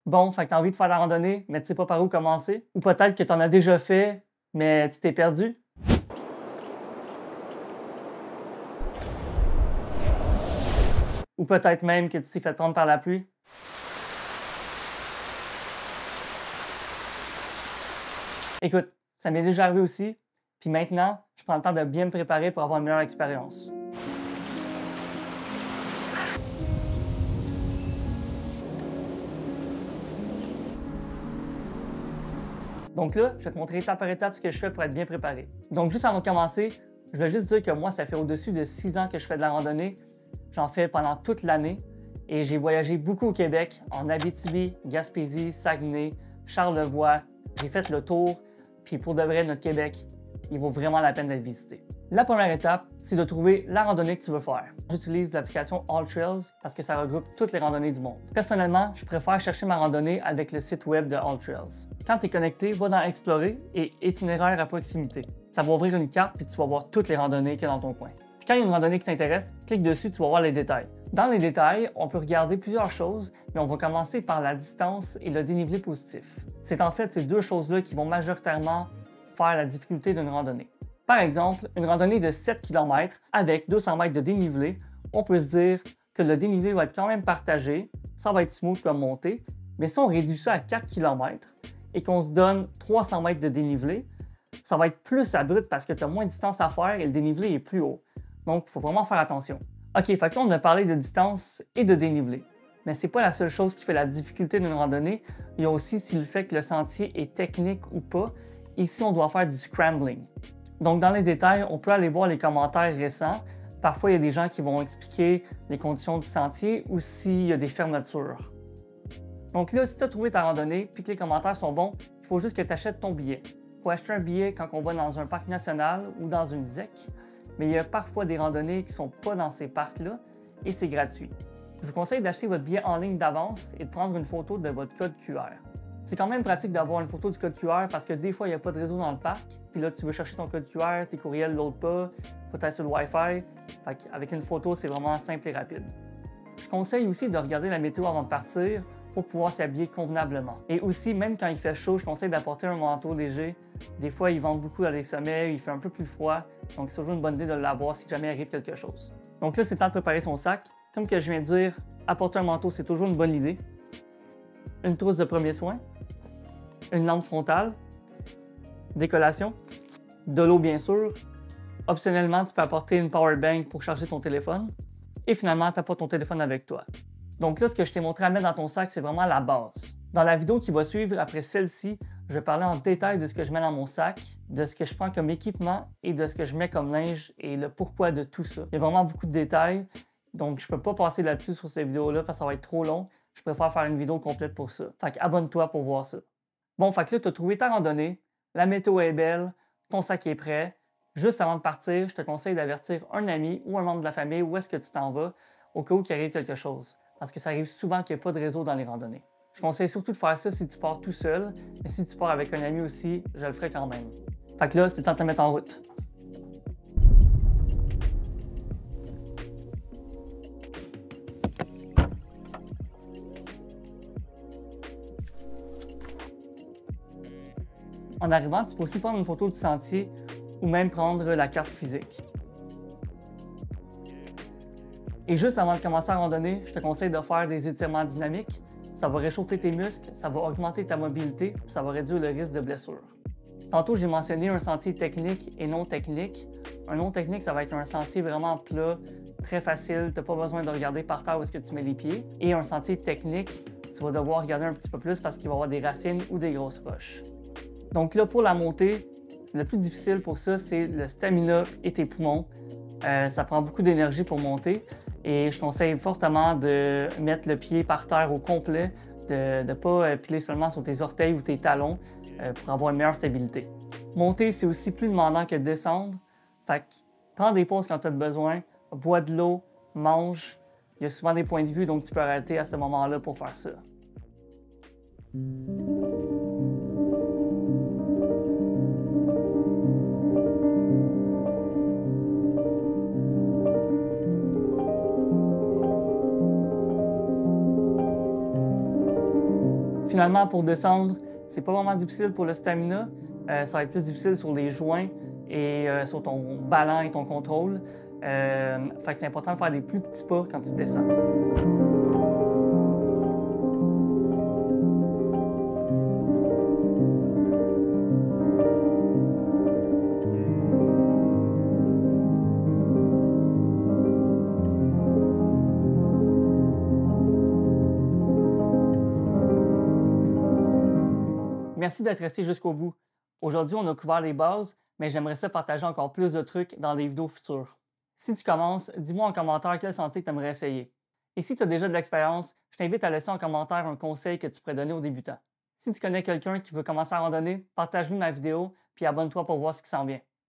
Bon, fait que tu as envie de faire la randonnée, mais tu sais pas par où commencer? Ou peut-être que tu en as déjà fait, mais tu t'es perdu? Ou peut-être même que tu t'es fait prendre par la pluie? Écoute, ça m'est déjà arrivé aussi, puis maintenant, je prends le temps de bien me préparer pour avoir une meilleure expérience. Donc là, je vais te montrer étape par étape ce que je fais pour être bien préparé. Donc juste avant de commencer, je vais juste dire que moi, ça fait au-dessus de 6 ans que je fais de la randonnée. J'en fais pendant toute l'année et j'ai voyagé beaucoup au Québec, en Abitibi, Gaspésie, Saguenay, Charlevoix. J'ai fait le tour, puis pour de vrai, notre Québec, il vaut vraiment la peine d'être visité. La première étape, c'est de trouver la randonnée que tu veux faire. J'utilise l'application AllTrails parce que ça regroupe toutes les randonnées du monde. Personnellement, je préfère chercher ma randonnée avec le site web de AllTrails. Quand tu es connecté, va dans Explorer et Itinéraire à proximité. Ça va ouvrir une carte puis tu vas voir toutes les randonnées qu'il y a dans ton coin. Puis quand il y a une randonnée qui t'intéresse, clique dessus, tu vas voir les détails. Dans les détails, on peut regarder plusieurs choses, mais on va commencer par la distance et le dénivelé positif. C'est en fait ces deux choses-là qui vont majoritairement faire la difficulté d'une randonnée. Par exemple, une randonnée de 7 km avec 200 mètres de dénivelé, on peut se dire que le dénivelé va être quand même partagé, ça va être smooth comme montée, mais si on réduit ça à 4 km et qu'on se donne 300 mètres de dénivelé, ça va être plus abrupt parce que tu as moins de distance à faire et le dénivelé est plus haut. Donc, il faut vraiment faire attention. OK, fait que là, on a parlé de distance et de dénivelé. Mais ce n'est pas la seule chose qui fait la difficulté d'une randonnée. Il y a aussi si le fait que le sentier est technique ou pas. Ici, on doit faire du scrambling. Donc, dans les détails, on peut aller voir les commentaires récents. Parfois, il y a des gens qui vont expliquer les conditions du sentier ou s'il y a des fermetures. Donc là, si tu as trouvé ta randonnée et que les commentaires sont bons, il faut juste que tu achètes ton billet. Il faut acheter un billet quand on va dans un parc national ou dans une ZEC, mais il y a parfois des randonnées qui ne sont pas dans ces parcs-là et c'est gratuit. Je vous conseille d'acheter votre billet en ligne d'avance et de prendre une photo de votre code QR. C'est quand même pratique d'avoir une photo du code QR parce que des fois, il n'y a pas de réseau dans le parc. Puis là, tu veux chercher ton code QR, tes courriels ne loadent pas, il faut aller sur le Wi-Fi. Avec une photo, c'est vraiment simple et rapide. Je conseille aussi de regarder la météo avant de partir pour pouvoir s'habiller convenablement. Et aussi, même quand il fait chaud, je conseille d'apporter un manteau léger. Des fois, ils vendent beaucoup dans les sommets, il fait un peu plus froid, donc c'est toujours une bonne idée de l'avoir si jamais arrive quelque chose. Donc là, c'est le temps de préparer son sac. Comme que je viens de dire, apporter un manteau, c'est toujours une bonne idée. Une trousse de premiers soins, une lampe frontale, des collations, de l'eau bien sûr. Optionnellement, tu peux apporter une power bank pour charger ton téléphone. Et finalement, tu apportes ton téléphone avec toi. Donc là, ce que je t'ai montré à mettre dans ton sac, c'est vraiment la base. Dans la vidéo qui va suivre après celle-ci, je vais parler en détail de ce que je mets dans mon sac, de ce que je prends comme équipement et de ce que je mets comme linge et le pourquoi de tout ça. Il y a vraiment beaucoup de détails, donc je ne peux pas passer là-dessus sur cette vidéo-là parce que ça va être trop long. Je préfère faire une vidéo complète pour ça. Fait qu'abonne-toi pour voir ça. Bon, fait que là, tu as trouvé ta randonnée, la météo est belle, ton sac est prêt. Juste avant de partir, je te conseille d'avertir un ami ou un membre de la famille où est-ce que tu t'en vas au cas où il arrive quelque chose. Parce que ça arrive souvent qu'il n'y a pas de réseau dans les randonnées. Je conseille surtout de faire ça si tu pars tout seul, mais si tu pars avec un ami aussi, je le ferai quand même. Fait que là, c'est le temps de te mettre en route. En arrivant, tu peux aussi prendre une photo du sentier ou même prendre la carte physique. Et juste avant de commencer à randonner, je te conseille de faire des étirements dynamiques. Ça va réchauffer tes muscles, ça va augmenter ta mobilité, puis ça va réduire le risque de blessure. Tantôt, j'ai mentionné un sentier technique et non technique. Un non technique, ça va être un sentier vraiment plat, très facile, tu n'as pas besoin de regarder par terre où est-ce que tu mets les pieds. Et un sentier technique, tu vas devoir regarder un petit peu plus parce qu'il va y avoir des racines ou des grosses roches. Donc là, pour la montée, le plus difficile pour ça, c'est le stamina et tes poumons. Ça prend beaucoup d'énergie pour monter et je conseille fortement de mettre le pied par terre au complet, de ne pas piler seulement sur tes orteils ou tes talons pour avoir une meilleure stabilité. Monter, c'est aussi plus demandant que descendre. Fait que prends des pauses quand tu as besoin, bois de l'eau, mange. Il y a souvent des points de vue, donc tu peux arrêter à ce moment-là pour faire ça. Finalement, pour descendre, c'est pas vraiment difficile pour le stamina. Ça va être plus difficile sur les joints et sur ton ballon et ton contrôle. Fait que c'est important de faire des plus petits pas quand tu descends. Merci d'être resté jusqu'au bout. Aujourd'hui, on a couvert les bases, mais j'aimerais ça partager encore plus de trucs dans les vidéos futures. Si tu commences, dis-moi en commentaire quel sentier tu aimerais essayer. Et si tu as déjà de l'expérience, je t'invite à laisser en commentaire un conseil que tu pourrais donner aux débutants. Si tu connais quelqu'un qui veut commencer à randonner, partage-lui ma vidéo puis abonne-toi pour voir ce qui s'en vient.